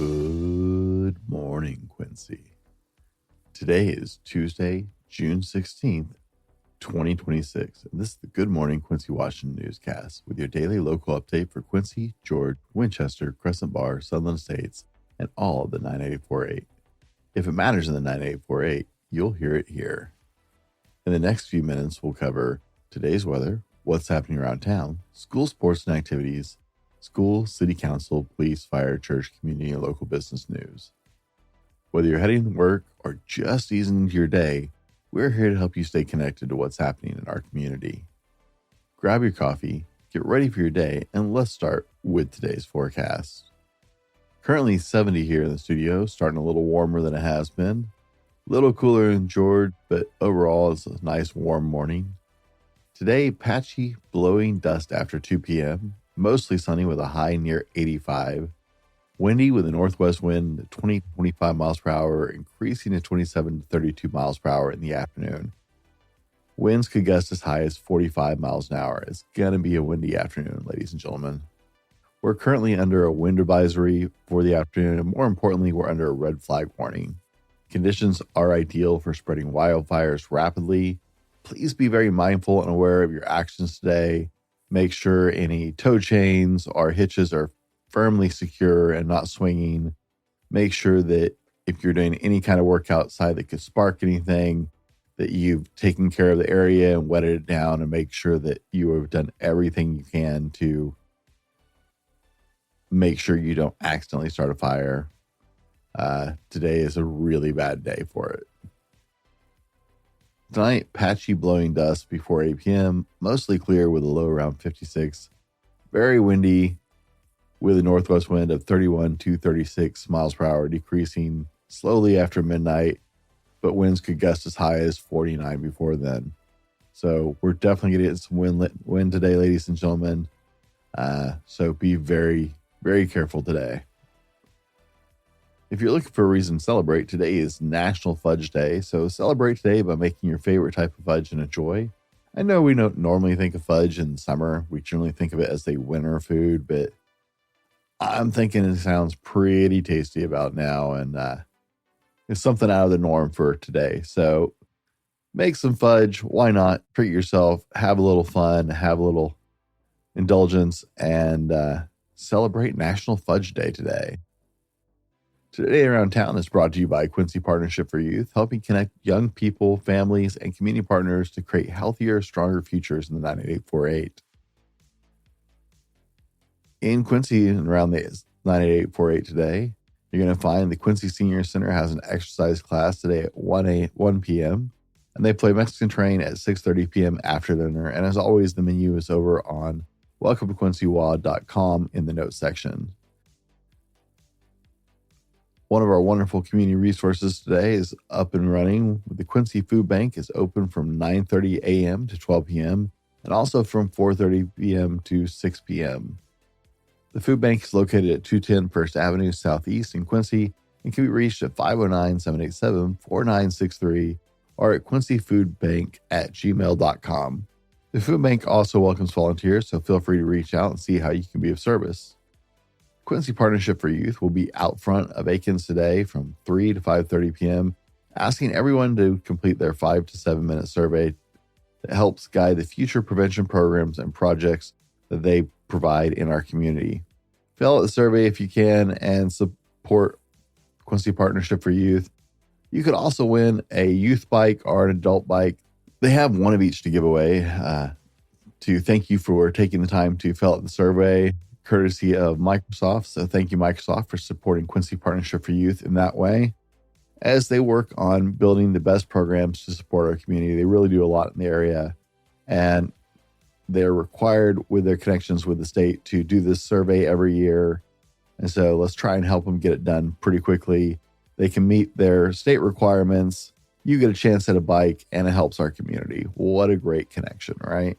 Good morning, Quincy. Today is Tuesday, June 16th, 2026, and this is the Good Morning Quincy Washington newscast with your daily local update for Quincy, George, Winchester, Crescent Bar, Sunland Estates, and all of the 9848. If it matters in the 9848, you'll hear it here. In the next few minutes, we'll cover today's weather, what's happening around town, school sports and activities, school, city council, police, fire, church, community, and local business news. Whether you're heading to work or just easing into your day, we're here to help you stay connected to what's happening in our community. Grab your coffee, get ready for your day, and let's start with today's forecast. Currently 70 here in the studio, starting a little warmer than it has been. A little cooler in George, but overall it's a nice warm morning. Today, patchy, blowing dust after 2 p.m., mostly sunny with a high near 85. Windy with a northwest wind at 20 to 25 miles per hour, increasing to 27 to 32 miles per hour in the afternoon. Winds could gust as high as 45 miles an hour. It's going to be a windy afternoon, ladies and gentlemen. We're currently under a wind advisory for the afternoon, and more importantly, we're under a red flag warning. Conditions are ideal for spreading wildfires rapidly. Please be very mindful and aware of your actions today. Make sure any tow chains or hitches are firmly secure and not swinging. Make sure that if you're doing any kind of work outside that could spark anything, that you've taken care of the area and wetted it down, and make sure that you have done everything you can to make sure you don't accidentally start a fire. Today is a really bad day for it. Tonight, patchy blowing dust before 8 p.m., mostly clear with a low around 56. Very windy with a northwest wind of 31 to 36 miles per hour, decreasing slowly after midnight, but winds could gust as high as 49 before then. So we're definitely going to get some wind today, ladies and gentlemen. So be very, very careful today. If you're looking for a reason to celebrate, today is National Fudge Day, so celebrate today by making your favorite type of fudge and enjoy. I know we don't normally think of fudge in summer. We generally think of it as a winter food, but I'm thinking it sounds pretty tasty about now, and it's something out of the norm for today. So make some fudge. Why not? Treat yourself, have a little fun, have a little indulgence, and celebrate National Fudge Day today. Today Around Town is brought to you by Quincy Partnership for Youth, helping connect young people, families, and community partners to create healthier, stronger futures in the 9848. In Quincy and around the 9848 today, you're going to find the Quincy Senior Center has an exercise class today at 1 p.m., and they play Mexican Train at 6:30 p.m. after dinner. And as always, the menu is over on welcometoquincywa.com in the notes section. One of our wonderful community resources today is up and running. The Quincy Food Bank is open from 9:30 a.m. to 12 p.m. and also from 4:30 p.m. to 6 p.m. The food bank is located at 210 First Avenue Southeast in Quincy and can be reached at 509-787-4963 or at quincyfoodbank@gmail.com. The food bank also welcomes volunteers, so feel free to reach out and see how you can be of service. Quincy Partnership for Youth will be out front of Aitken today from 3 to 5:30 p.m., asking everyone to complete their 5 to 7 minute survey that helps guide the future prevention programs and projects that they provide in our community. Fill out the survey if you can and support Quincy Partnership for Youth. You could also win a youth bike or an adult bike. They have one of each to give away to thank you for taking the time to fill out the survey, courtesy of Microsoft. So thank you, Microsoft, for supporting Quincy Partnership for Youth in that way. As they work on building the best programs to support our community, they really do a lot in the area. And they're required with their connections with the state to do this survey every year. And so let's try and help them get it done pretty quickly. They can meet their state requirements. You get a chance at a bike and it helps our community. What a great connection, right?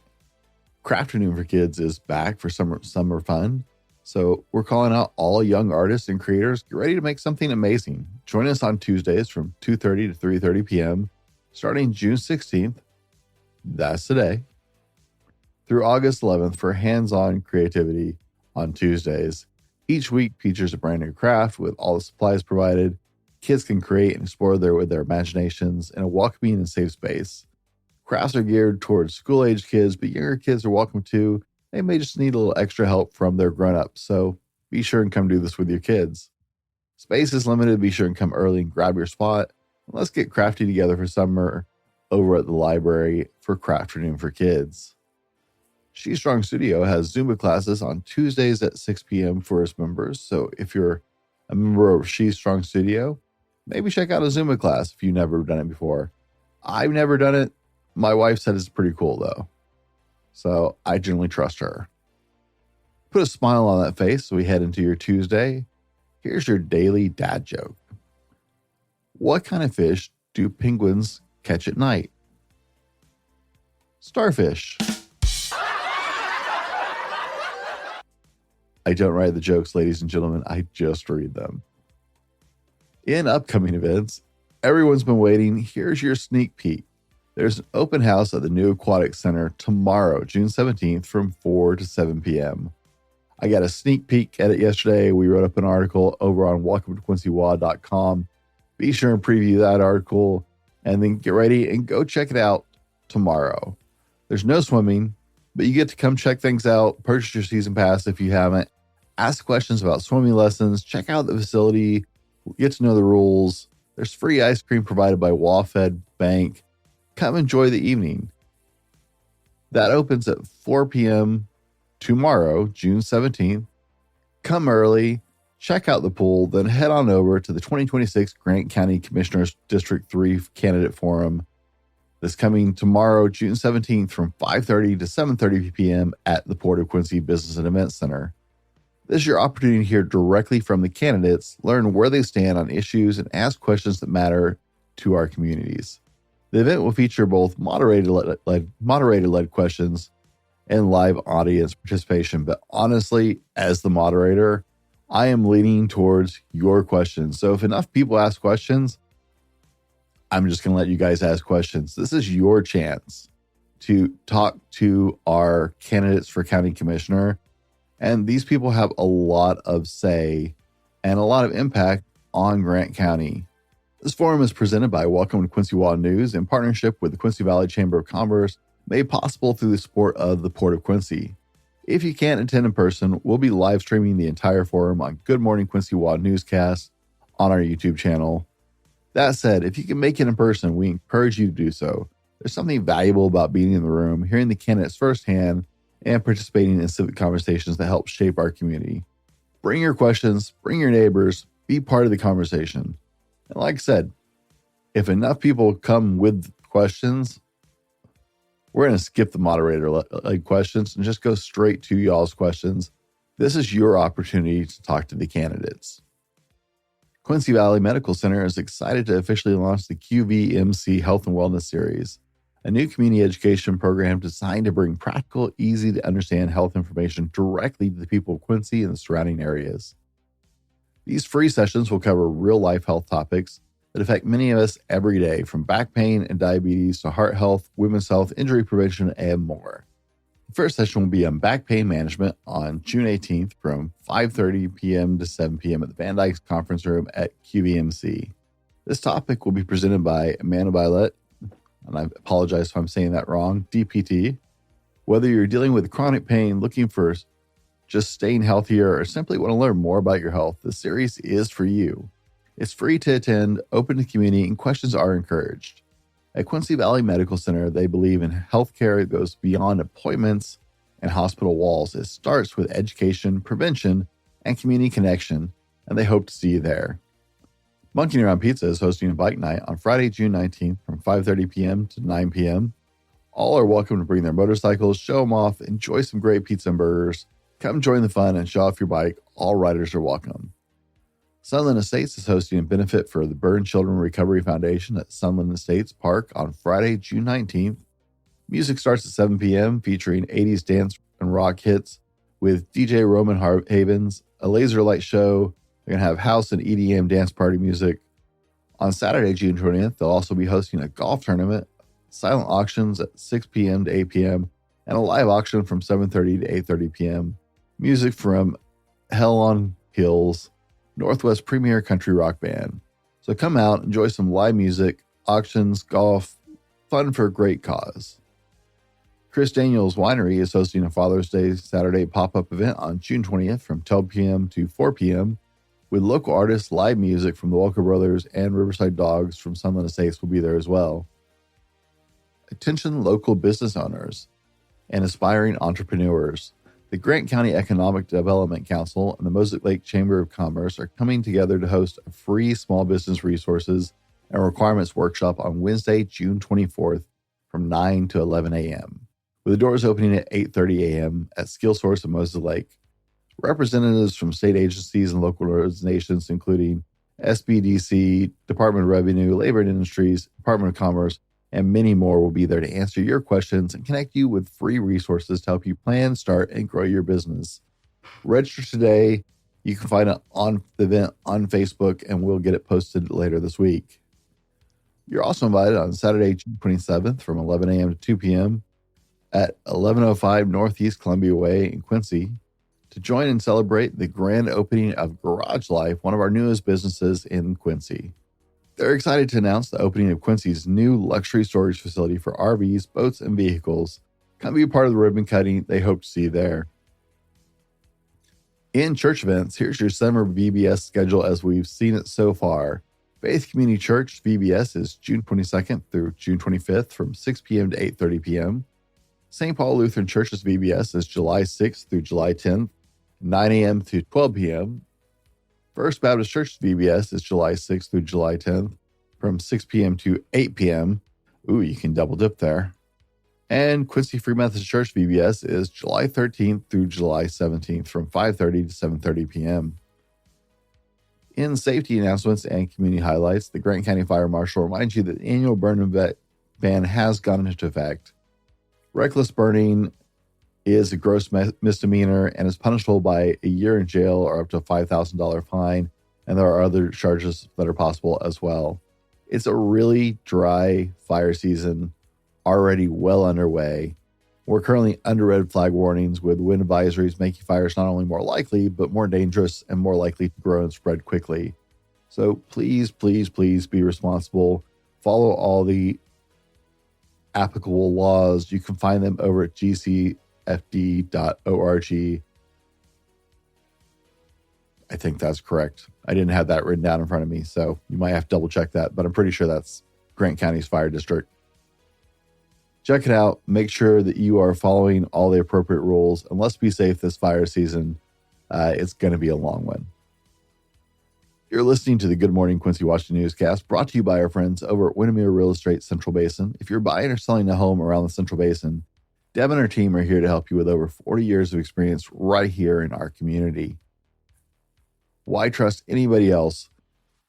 Crafternoon for Kids is back for summer fun. So we're calling out all young artists and creators. Get ready to make something amazing. Join us on Tuesdays from 2:30 to 3:30 p.m. starting June 16th. That's today. Through August 11th for hands-on creativity on Tuesdays. Each week features a brand new craft with all the supplies provided. Kids can create and explore with their imaginations in a welcoming and safe space. Crafts are geared towards school-aged kids, but younger kids are welcome too. They may just need a little extra help from their grown-ups, so be sure and come do this with your kids. Space is limited. Be sure and come early and grab your spot. Let's get crafty together for summer over at the library for Crafternoon for kids. She Strong Studio has Zumba classes on Tuesdays at 6 p.m. for its members. So if you're a member of She Strong Studio, maybe check out a Zumba class if you've never done it before. I've never done it. My wife said it's pretty cool though. So I generally trust her. Put a smile on that face so we head into your Tuesday. Here's your daily dad joke. What kind of fish do penguins catch at night? Starfish. I don't write the jokes, ladies and gentlemen. I just read them. In upcoming events, everyone's been waiting. Here's your sneak peek. There's an open house at the new Aquatic Center tomorrow, June 17th from 4 to 7 p.m. I got a sneak peek at it yesterday. We wrote up an article over on welcometoquincywa.com. Be sure and preview that article and then get ready and go check it out tomorrow. There's no swimming, but you get to come check things out, purchase your season pass if you haven't, ask questions about swimming lessons, check out the facility, get to know the rules. There's free ice cream provided by Wafed Bank. Come enjoy the evening. That opens at 4 p.m. tomorrow, June 17th. Come early, check out the pool, then head on over to the 2026 Grant County Commissioners District 3 Candidate Forum. This coming tomorrow, June 17th from 5:30 to 7:30 p.m. at the Port of Quincy Business and Events Center. This is your opportunity to hear directly from the candidates, learn where they stand on issues, and ask questions that matter to our communities. The event will feature both moderator-led questions and live audience participation. But honestly, as the moderator, I am leaning towards your questions. So if enough people ask questions, I'm just going to let you guys ask questions. This is your chance to talk to our candidates for county commissioner. And these people have a lot of say and a lot of impact on Grant County. This forum is presented by Welcome to Quincy Law News in partnership with the Quincy Valley Chamber of Commerce, made possible through the support of the Port of Quincy. If you can't attend in person, we'll be live streaming the entire forum on Good Morning Quincy Law Newscast on our YouTube channel. That said, if you can make it in person, we encourage you to do so. There's something valuable about being in the room, hearing the candidates firsthand, and participating in civic conversations that help shape our community. Bring your questions, bring your neighbors, be part of the conversation. And like I said, if enough people come with questions, we're going to skip the moderator-led questions and just go straight to y'all's questions. This is your opportunity to talk to the candidates. Quincy Valley Medical Center is excited to officially launch the QVMC Health and Wellness Series, a new community education program designed to bring practical, easy to understand health information directly to the people of Quincy and the surrounding areas. These free sessions will cover real-life health topics that affect many of us every day, from back pain and diabetes to heart health, women's health, injury prevention, and more. The first session will be on back pain management on June 18th from 5:30 p.m. to 7 p.m. at the Van Dyke's Conference Room at QVMC. This topic will be presented by Amanda Violet, and I apologize if I'm saying that wrong, DPT. Whether you're dealing with chronic pain, looking for just staying healthier, or simply want to learn more about your health, this series is for you. It's free to attend, open to community, and questions are encouraged. At Quincy Valley Medical Center, they believe in healthcare that goes beyond appointments and hospital walls. It starts with education, prevention, and community connection, and they hope to see you there. Monkeying Around Pizza is hosting a bike night on Friday, June 19th from 5:30 p.m. to 9 p.m. All are welcome to bring their motorcycles, show them off, enjoy some great pizza and burgers. Come join the fun and show off your bike. All riders are welcome. Sunland Estates is hosting a benefit for the Burn Children Recovery Foundation at Sunland Estates Park on Friday, June 19th. Music starts at 7 p.m. featuring 80s dance and rock hits with DJ Roman Havens, a laser light show. They're going to have house and EDM dance party music. On Saturday, June 20th, they'll also be hosting a golf tournament, silent auctions at 6 p.m. to 8 p.m., and a live auction from 7:30 to 8:30 p.m. Music from Hell on Hills, Northwest premier country rock band. So come out, enjoy some live music, auctions, golf, fun for a great cause. Chris Daniels Winery is hosting a Father's Day Saturday pop-up event on June 20th from 12 p.m. to 4 p.m. with local artists, live music from the Walker Brothers, and Riverside Dogs from Sunland Estates will be there as well. Attention local business owners and aspiring entrepreneurs. The Grant County Economic Development Council and the Mosaic Lake Chamber of Commerce are coming together to host a free small business resources and requirements workshop on Wednesday, June 24th from 9 to 11 a.m., with the doors opening at 8:30 a.m. at SkillSource in Mosaic Lake. Representatives from state agencies and local organizations, including SBDC, Department of Revenue, Labor and Industries, Department of Commerce, and many more will be there to answer your questions and connect you with free resources to help you plan, start, and grow your business. Register today. You can find it on the event on Facebook, and we'll get it posted later this week. You're also invited on Saturday, June 27th from 11 a.m. to 2 p.m. at 1105 Northeast Columbia Way in Quincy to join and celebrate the grand opening of Garage Life, one of our newest businesses in Quincy. They're excited to announce the opening of Quincy's new luxury storage facility for RVs, boats, and vehicles. Come be a part of the ribbon cutting. They hope to see you there. In church events, here's your summer VBS schedule as we've seen it so far. Faith Community Church VBS is June 22nd through June 25th from 6 p.m. to 8:30 p.m. St. Paul Lutheran Church's VBS is July 6th through July 10th, 9 a.m. to 12 p.m. First Baptist Church VBS is July 6th through July 10th from 6 p.m. to 8 p.m. Ooh, you can double dip there. And Quincy Free Methodist Church VBS is July 13th through July 17th from 5:30 to 7:30 p.m. In safety announcements and community highlights, the Grant County Fire Marshal reminds you that the annual burn ban has gone into effect. Reckless burning is a gross misdemeanor and is punishable by a year in jail or up to a $5,000 fine, and there are other charges that are possible as well. It's a really dry fire season, already well underway. We're currently under red flag warnings with wind advisories making fires not only more likely, but more dangerous and more likely to grow and spread quickly. So please, please, please be responsible. Follow all the applicable laws. You can find them over at gcfd.org. I think that's correct. I didn't have that written down in front of me, so you might have to double check that, but I'm pretty sure that's Grant County's fire district. Check it out. Make sure that you are following all the appropriate rules, and let's be safe this fire season. It's going to be a long one. You're listening to the Good Morning Quincy Washington newscast, brought to you by our friends over at Windermere Real Estate Central Basin. If you're buying or selling a home around the Central Basin, Deb and her team are here to help you with over 40 years of experience right here in our community. Why trust anybody else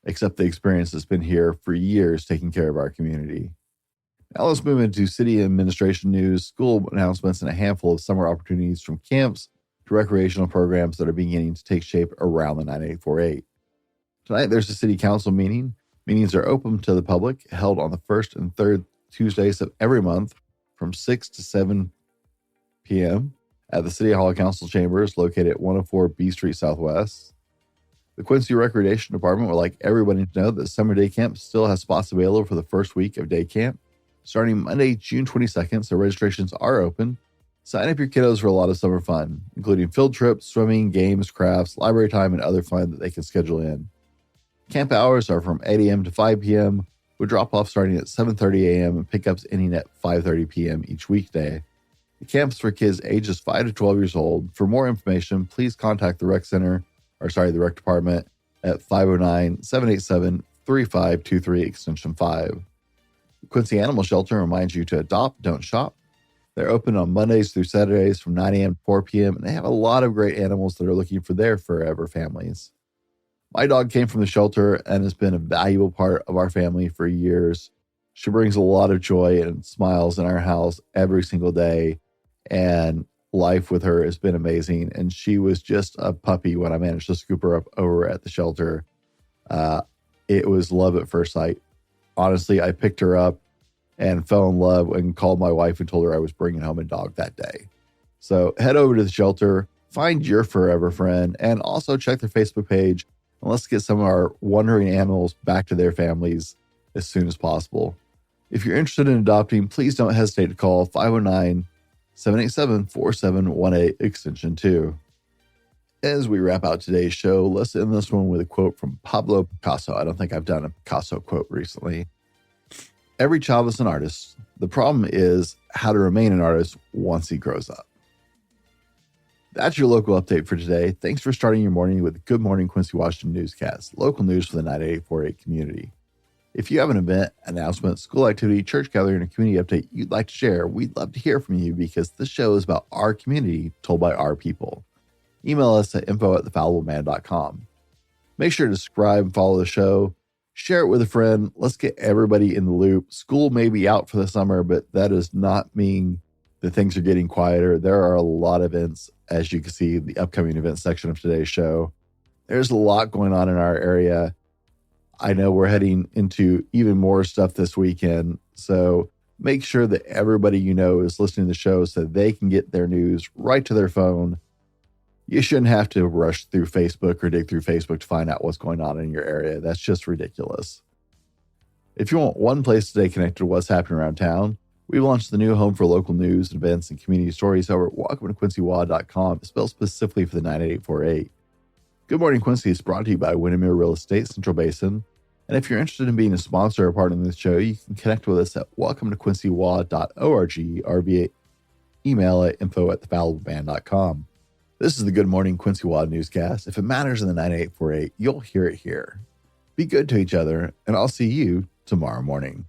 except the experience that's been here for years taking care of our community? Now let's move into city administration news, school announcements, and a handful of summer opportunities from camps to recreational programs that are beginning to take shape around the 9848. Tonight, there's a city council meeting. Meetings are open to the public, held on the first and third Tuesdays of every month from 6 to 7 p.m. at the City Hall Council Chambers located at 104 B Street Southwest. The Quincy Recreation Department would like everybody to know that Summer Day Camp still has spots available for the first week of day camp, starting Monday, June 22nd, so registrations are open. Sign up your kiddos for a lot of summer fun, including field trips, swimming, games, crafts, library time, and other fun that they can schedule in. Camp hours are from 8 a.m. to 5 p.m., with drop-off starting at 7:30 a.m. and pickups ending at 5:30 p.m. each weekday. The camp is for kids ages 5 to 12 years old. For more information, please contact the rec department at 509-787-3523 extension 5. The Quincy Animal Shelter reminds you to adopt, don't shop. They're open on Mondays through Saturdays from 9 a.m. to 4 p.m., and they have a lot of great animals that are looking for their forever families. My dog came from the shelter and has been a valuable part of our family for years. She brings a lot of joy and smiles in our house every single day, and life with her has been amazing. And she was just a puppy when I managed to scoop her up over at the shelter. It was love at first sight. Honestly, I picked her up and fell in love and called my wife and told her I was bringing home a dog that day. So head over to the shelter, find your forever friend, and also check their Facebook page. And let's get some of our wandering animals back to their families as soon as possible. If you're interested in adopting, please don't hesitate to call 509-787-4718 extension 2. As we wrap out today's show, let's end this one with a quote from Pablo Picasso. I don't think I've done a Picasso quote recently. Every child is an artist. The problem is how to remain an artist once he grows up. That's your local update for today. Thanks for starting your morning with Good Morning Quincy Washington newscast, local news for the 98848 community. If you have an event, announcement, school activity, church gathering, or community update you'd like to share, we'd love to hear from you because this show is about our community told by our people. Email us at info@thefallibleman.com. Make sure to subscribe and follow the show. Share it with a friend. Let's get everybody in the loop. School may be out for the summer, but that does not mean that things are getting quieter. There are a lot of events, as you can see, the upcoming events section of today's show. There's a lot going on in our area. I know we're heading into even more stuff this weekend. So make sure that everybody you know is listening to the show so they can get their news right to their phone. You shouldn't have to rush through Facebook or dig through Facebook to find out what's going on in your area. That's just ridiculous. If you want one place to stay connected to what's happening around town, we've launched the new home for local news, events, and community stories over at welcometoquincywa.com, spelled specifically for the 98848. Good Morning Quincy is brought to you by Windermere Real Estate, Central Basin. And if you're interested in being a sponsor or partner in this show, you can connect with us at welcometoquincywa.org or via email at info@thefallibleman.com. This is the Good Morning Quincy Wad newscast. If it matters in the 9848, you'll hear it here. Be good to each other, and I'll see you tomorrow morning.